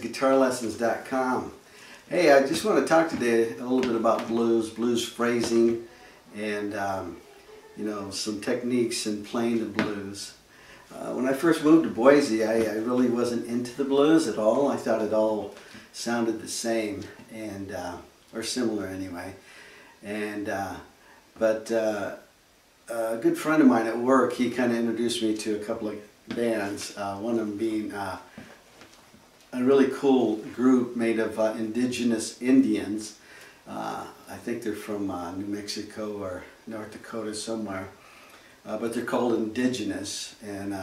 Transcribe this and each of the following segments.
guitarlessons.com. Hey, I just want to talk today a little bit about blues phrasing, and you know, some techniques in playing the blues. When I first moved to Boise, I really wasn't into the blues at all. I thought it all sounded the same, and or similar anyway. And but a good friend of mine at work, he kind of introduced me to a couple of bands. One of them being a really cool group made of indigenous Indians. I think they're from New Mexico or North Dakota somewhere, but they're called Indigenous, and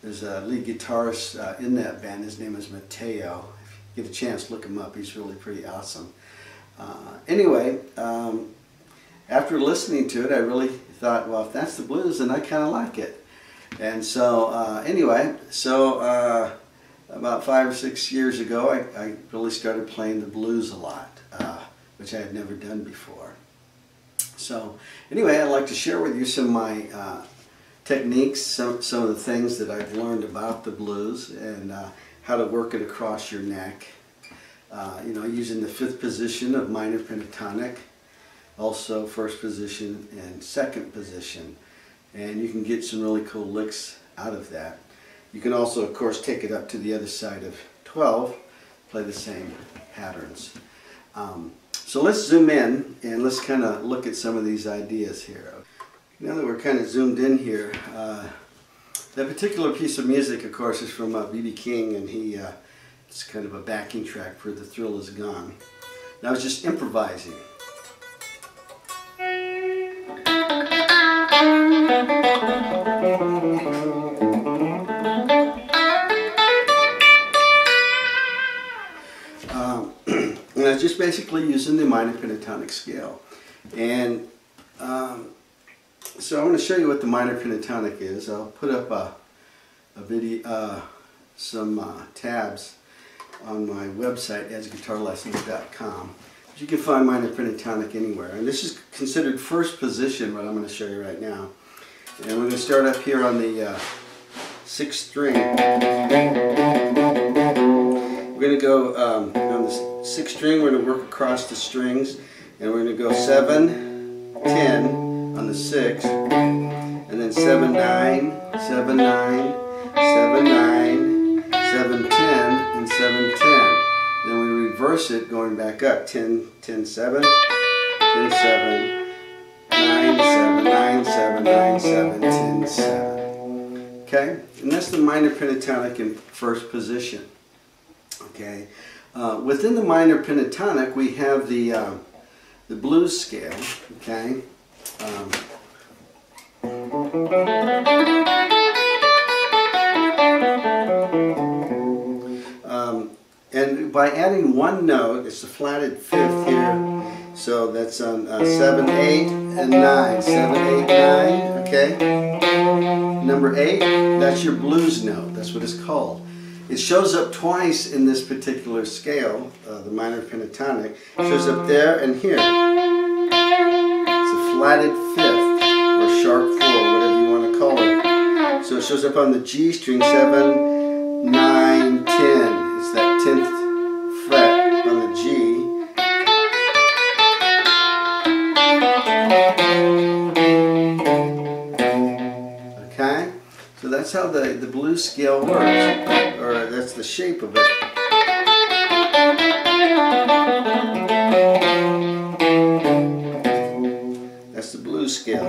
there's a lead guitarist in that band. His name is Mateo. If you get a chance, look him up. He's really pretty awesome. Anyway, after listening to it, I really thought, well, if that's the blues, then I kind of like it. And so anyway, so about 5 or 6 years ago, I really started playing the blues a lot, which I had never done before. So anyway, I'd like to share with you some of my techniques, some of the things that I've learned about the blues, and how to work it across your neck. You know, using the 5th position of minor pentatonic, also 1st position and 2nd position, and you can get some really cool licks out of that. You can also, of course, take it up to the other side of 12, play the same patterns. So let's zoom in and let's kind of look at some of these ideas here. Now that we're kind of zoomed in here, that particular piece of music, of course, is from B.B. King, and it's kind of a backing track for The Thrill Is Gone. And I was just improvising. And I was just basically using the minor pentatonic scale. And so I want to show you what the minor pentatonic is. I'll put up a video, some tabs on my website as guitarlessons.com. You can find minor pentatonic anywhere. And this is considered 1st position, what I'm going to show you right now. And we're going to start up here on the 6th string. We're going to go on the 6th string, we're going to work across the strings, and we're going to go 7, 10 on the 6th, and then 7, 9, 7, 9, 7, 9, 7, 10, and 7, 10. Then we reverse it going back up, 10, 10, 7, 10, 7, 9, 7, 9, 7, 9, 7, 10, 7. Okay? And that's the minor pentatonic in 1st position. Okay? Within the minor pentatonic, we have the blues scale. Okay? And by adding one note, it's the flatted 5th here, so that's on 7, 8, and 9. 7, 8, 9, okay? Number 8, that's your blues note. That's what it's called. It shows up twice in this particular scale, the minor pentatonic. It shows up there and here. It's a flatted 5th, or sharp 4, whatever you want to call it. So it shows up on the G string, 7, 9, 10. It's that 10th fret on the G. Okay? So that's how the blues scale works, or that's the shape of it. That's the blues scale.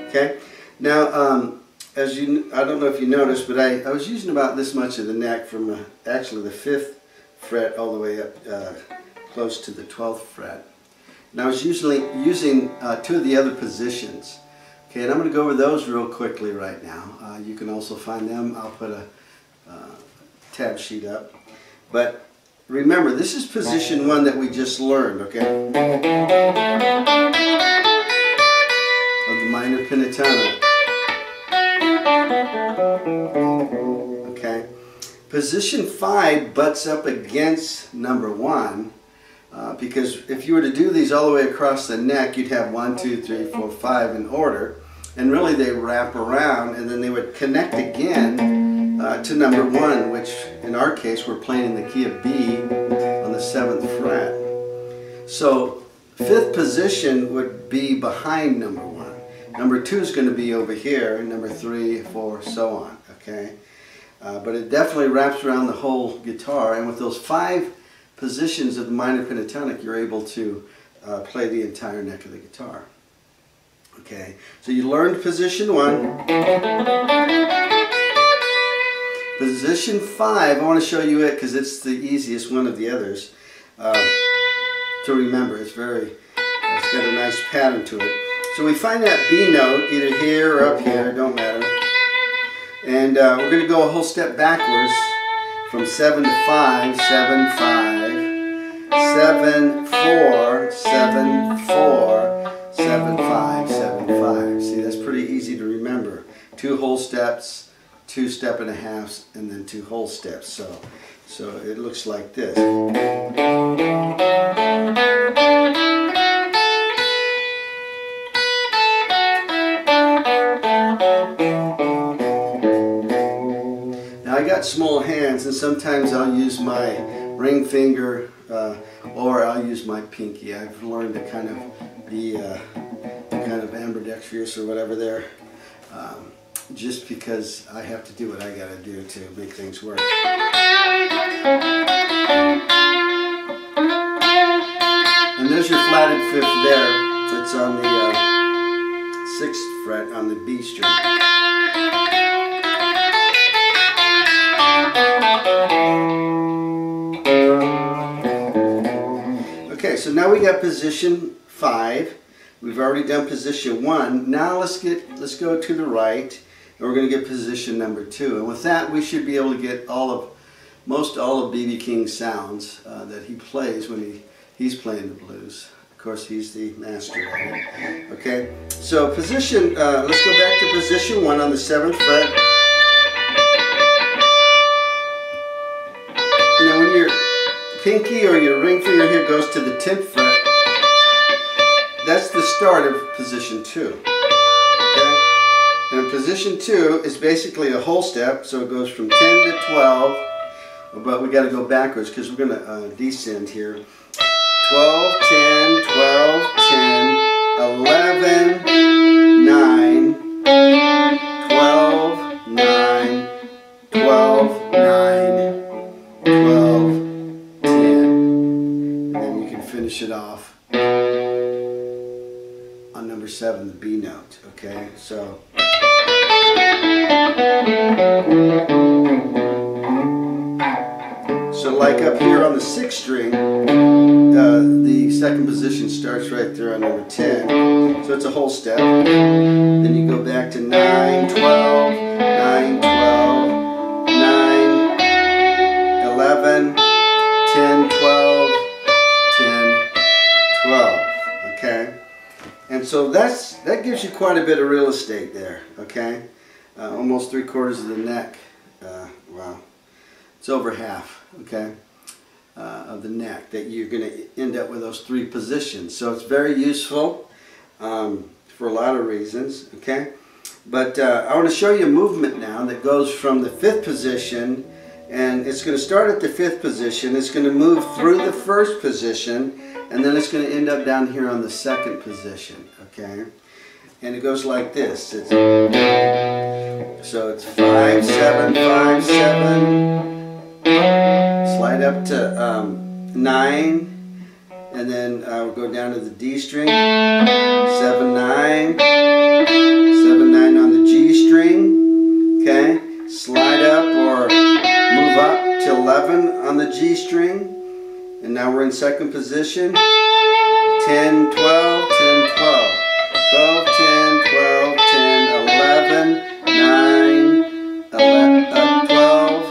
Okay? Now, as you, I don't know if you noticed, but I was using about this much of the neck from actually the 5th fret all the way up close to the 12th fret. And I was usually using 2 of the other positions. Okay, and I'm going to go over those real quickly right now. You can also find them. I'll put a tab sheet up. But remember, this is position 1 that we just learned, okay? Of the minor pentatonic. Okay, position 5 butts up against number 1, because if you were to do these all the way across the neck, you'd have 1, 2, 3, 4, 5 in order, and really they wrap around and then they would connect again to number 1, which in our case we're playing in the key of B on the 7th fret. So 5th position would be behind number 1. Number 2 is going to be over here, and number 3, 4, so on. Okay, but it definitely wraps around the whole guitar, and with those 5 positions of the minor pentatonic, you're able to play the entire neck of the guitar. Okay, so you learned position 1. Position 5, I want to show you it because it's the easiest one of the others to remember. It's got a nice pattern to it. So we find that B note either here or up here, don't matter. And we're going to go a whole step backwards from 7 to 5, 7, 5, 7, 4, 7, 4, 7, 5, 7, 5. See, that's pretty easy to remember. 2 whole steps, 2 step and a halves, and then 2 whole steps. So it looks like this. Now I got small hands, and sometimes I'll use my ring finger or I'll use my pinky. I've learned to kind of be kind of ambidextrous or whatever there. Just because I have to do what I gotta do to make things work. And there's your flatted 5th there. It's on the 6th fret on the B string. Okay, so now we got position 5. We've already done position 1. Now let's go to the right. And we're going to get position number 2, and with that we should be able to get most all of B.B. King's sounds that he plays when he's playing the blues. Of course, he's the master of it. Okay, so position. Let's go back to position 1 on the 7th fret. Now, when your pinky or your ring finger here goes to the 10th fret, that's the start of position 2. And position 2 is basically a whole step, so it goes from 10 to 12, but we got to go backwards because we're going to descend here. 12, 10, 12, 10, 11, 9, 12, 9, 12, 9, 12, 10. And then you can finish it off on number 7, the B note. Okay, so. So like up here on the 6th string, the 2nd position starts right there on number 10. So it's a whole step. Then you go back to 9, 12, 9, 12, 9, 11, 10, 12, 10, 12. Okay? And so that gives you quite a bit of real estate there. Okay? Almost 3/4 of the neck. Wow. It's over half, okay, of the neck that you're going to end up with those 3 positions. So it's very useful for a lot of reasons, okay. But I want to show you a movement now that goes from the 5th position, and it's going to start at the 5th position. It's going to move through the 1st position, and then it's going to end up down here on the 2nd position, okay. And it goes like this. So it's 5, 7, 5, 7. Slide up to 9, and then we'll go down to the D string. 7, 9. 7, 9 on the G string. Okay. Slide up or move up to 11 on the G string. And now we're in 2nd position. 10, 12, 10, 12. 12, 10, 12, 10, 11, 9, 11, 12,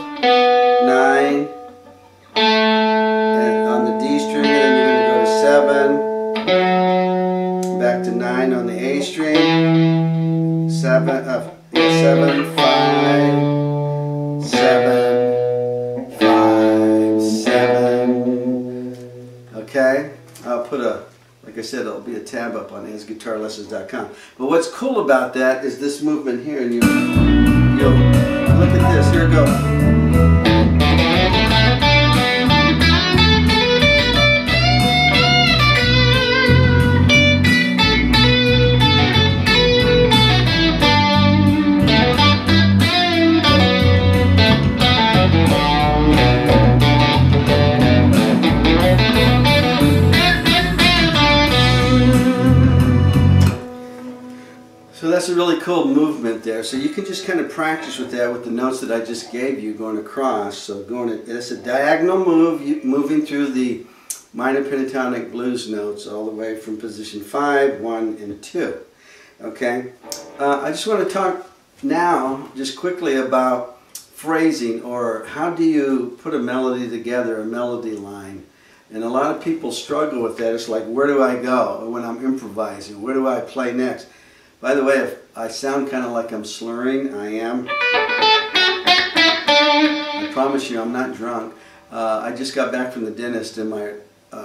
9, and on the D string, and then you're going to go to 7, back to 9 on the A string, 7, 7, 5, 7, 5, 7. Okay, I'll put like I said, it'll be a tab up on AsGuitarLessons.com. But what's cool about that is this movement here, and you'll look at this. Here it goes. So that's a really cool movement there. So you can just kind of practice with that with the notes that I just gave you going across. So it's a diagonal move, moving through the minor pentatonic blues notes all the way from position 5, 1, and 2. Okay? I just want to talk now just quickly about phrasing, or how do you put a melody together, a melody line. And a lot of people struggle with that. It's like, where do I go when I'm improvising? Where do I play next? By the way, if I sound kind of like I'm slurring, I am. I promise you I'm not drunk. I just got back from the dentist and my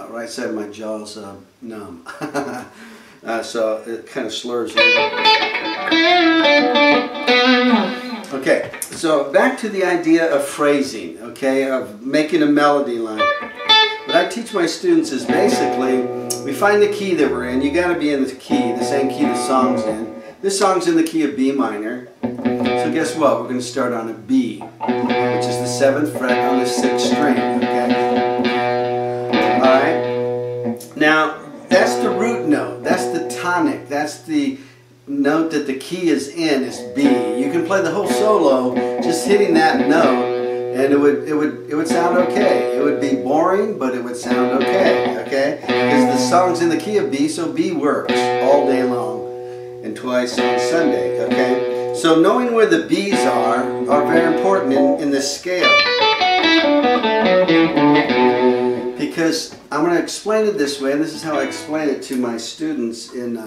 right side of my jaw is numb. So it kind of slurs. Okay, so back to the idea of phrasing, okay, of making a melody line. What I teach my students is basically, we find the key that we're in. You got to be in the key, the same key the song's in. This song's in the key of B minor. So guess what? We're going to start on a B, which is the 7th fret on the 6th string. Okay. All right. Now that's the root note. That's the tonic. That's the note that the key is in. Is B. You can play the whole solo just hitting that note. And it would sound okay. It would be boring, but it would sound okay, okay? Because the song's in the key of B, so B works all day long and twice on Sunday, okay? So knowing where the B's are very important in this scale. Because I'm going to explain it this way, and this is how I explain it to my students in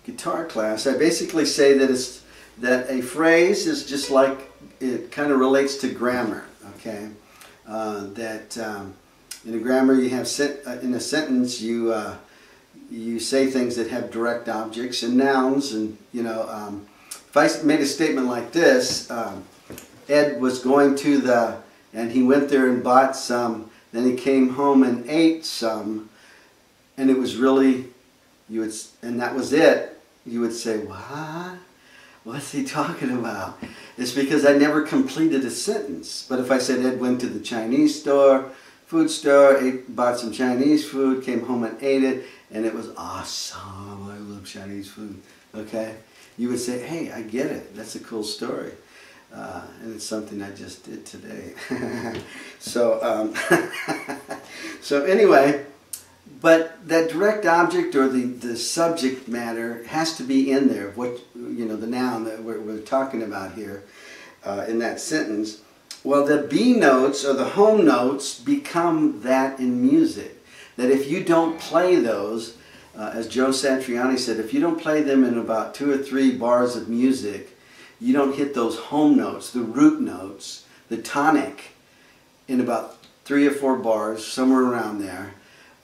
guitar class. I basically say that a phrase is just like, it kind of relates to grammar, okay? In a grammar you have, in a sentence you say things that have direct objects and nouns, and you know, if I made a statement like this, Ed was going to and he went there and bought some, then he came home and ate some, and it was really, and that was it, you would say, what? What's he talking about? It's because I never completed a sentence. But if I said Ed went to the Chinese store, food store, bought some Chinese food, came home and ate it, and it was awesome. I love Chinese food. Okay? You would say, hey, I get it. That's a cool story. And it's something I just did today. So, so anyway, but that direct object or the subject matter has to be in there. What, you know, the noun that we're talking about here in that sentence. Well, the B notes or the home notes become that in music. That if you don't play those, as Joe Satriani said, if you don't play them in about 2 or 3 bars of music, you don't hit those home notes, the root notes, the tonic, in about 3 or 4 bars, somewhere around there,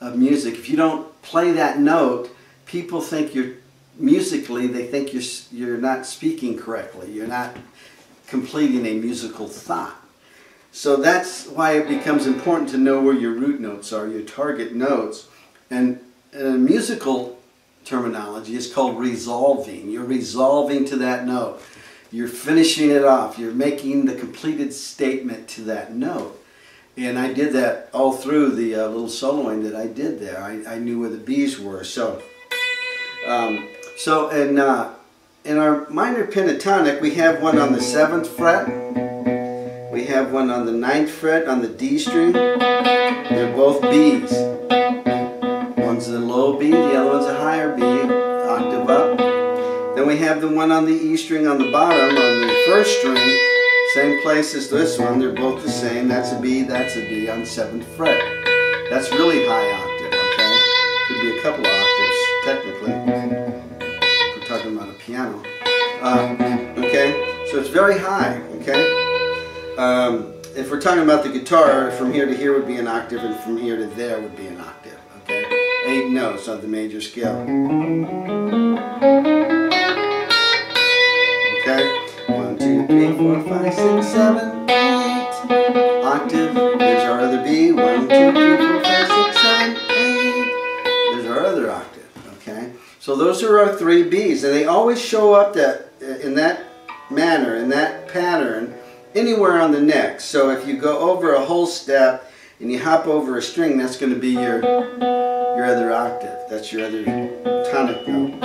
of music. If you don't play that note, people think you're, musically, they think you're not speaking correctly. You're not completing a musical thought. So that's why it becomes important to know where your root notes are, your target notes. And musical terminology is called resolving. You're resolving to that note. You're finishing it off. You're making the completed statement to that note. And I did that all through the little soloing that I did there. I knew where the B's were. So, in our minor pentatonic, we have one on the 7th fret. We have one on the 9th fret on the D string. They're both B's. One's a low B, the other one's a higher B, octave up. Then we have the one on the E string on the bottom on the 1st string. Same place as this one, they're both the same. That's a B, that's a B on 7th fret. That's really high octave, okay? Could be a couple of octaves, technically, if we're talking about a piano. Okay, so it's very high, okay? If we're talking about the guitar, from here to here would be an octave, and from here to there would be an octave, okay? 8 notes on the major scale. Okay? 1, 2, 3, 4, 5, 6, 7, 8. Octave, there's our other B. 1, 2, 3, 4, 5, 6, 7, 8. There's our other octave, okay? So those are our 3 Bs, and they always show up in that manner, in that pattern, anywhere on the neck. So if you go over a whole step and you hop over a string, that's going to be your other octave. That's your other tonic note.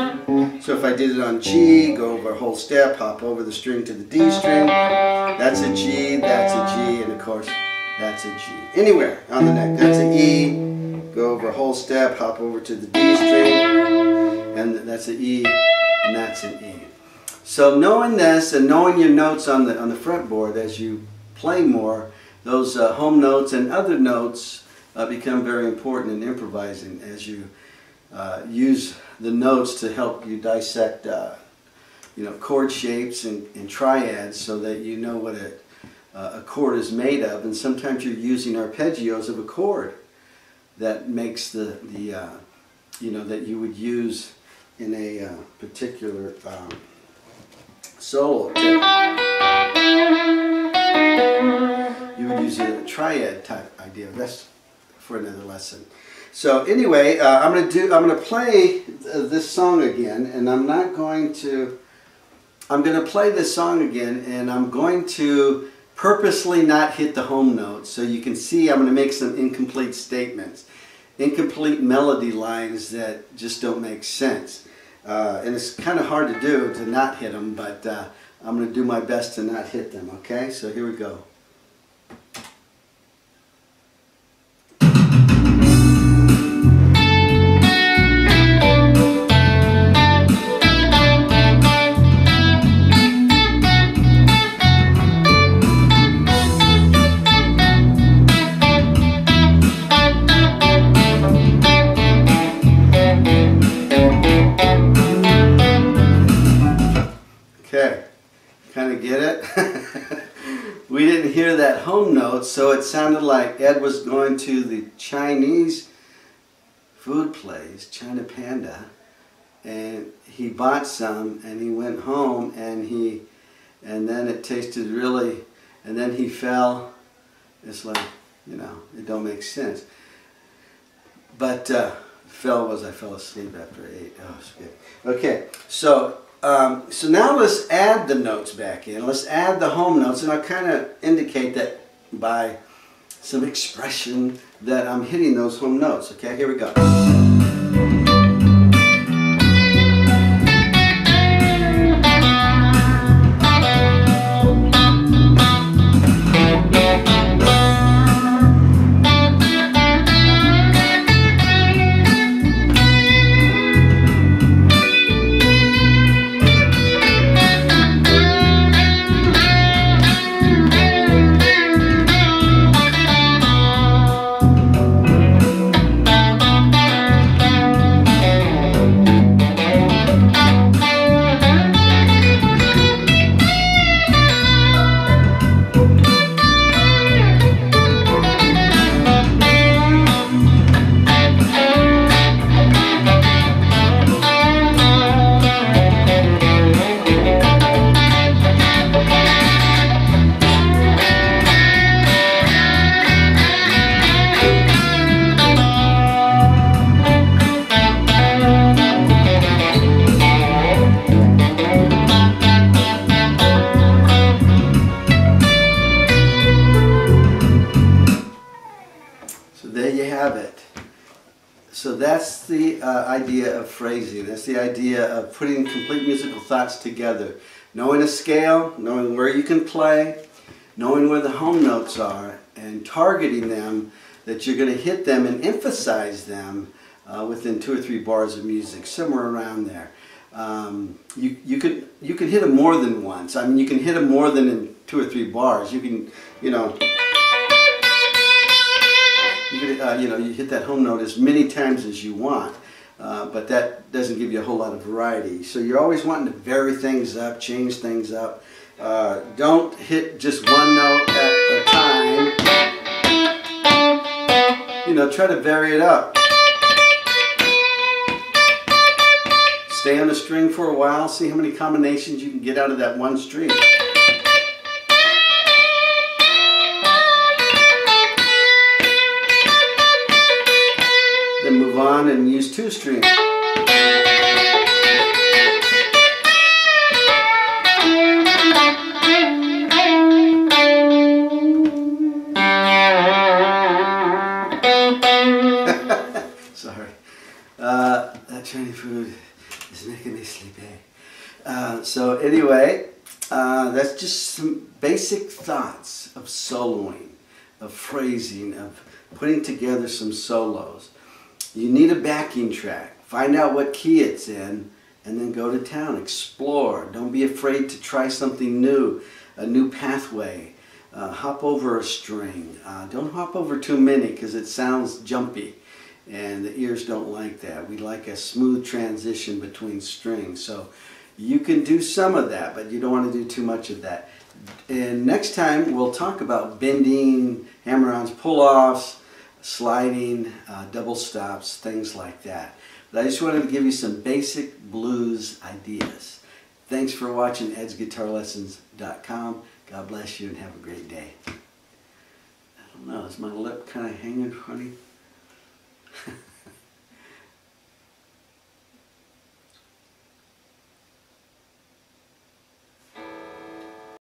So if I did it on G, go over a whole step, hop over the string to the D string, that's a G, that's a G, and of course that's a G. Anywhere on the neck, that's an E, go over a whole step, hop over to the D string, and that's an E, and that's an E. So knowing this and knowing your notes on the fretboard as you play more, those home notes and other notes become very important in improvising as you use the notes to help you dissect chord shapes and triads so that you know what a chord is made of. And sometimes you're using arpeggios of a chord that makes that you would use in a particular solo tip. You would use a triad type idea. That's for another lesson. So anyway, I'm gonna play this song again, and I'm going to play this song again, and I'm going to purposely not hit the home notes, so you can see I'm going to make some incomplete statements, incomplete melody lines that just don't make sense. And it's kind of hard to do, to not hit them, but I'm going to do my best to not hit them, okay? So here we go. Okay, kind of get it? We didn't hear that home note, so it sounded like Ed was going to the Chinese food place, China Panda, and he bought some, and he went home, and then it tasted really, and then he fell. It's like, it don't make sense. But I fell asleep after I ate. Oh, it's good. Okay, so now let's add the notes back in. Let's add the home notes, and I'll kind of indicate that by some expression that I'm hitting those home notes. Okay, here we go. So that's the idea of phrasing. That's the idea of putting complete musical thoughts together. Knowing a scale, knowing where you can play, knowing where the home notes are, and targeting them, that you're going to hit them and emphasize them within 2 or 3 bars of music, somewhere around there. You could hit them more than once. I mean, you can hit them more than in 2 or 3 bars. You can, you hit that home note as many times as you want, but that doesn't give you a whole lot of variety. So you're always wanting to vary things up, change things up. Don't hit just one note at a time. Try to vary it up. Stay on the string for a while, see how many combinations you can get out of that one string. strings, 2 strings. Sorry. That Chinese food is making me sleepy. So anyway, that's just some basic thoughts of soloing, of phrasing, of putting together some solos. You need a backing track. Find out what key it's in and then go to town. Explore. Don't be afraid to try something new, a new pathway. Hop over a string. Don't hop over too many because it sounds jumpy and the ears don't like that. We like a smooth transition between strings. So you can do some of that, but you don't want to do too much of that. And next time we'll talk about bending, hammer-ons, pull-offs, sliding, double stops, things like that. But I just wanted to give you some basic blues ideas. Thanks for watching edsguitarlessons.com. God bless you and have a great day. I don't know, is my lip kind of hanging funny?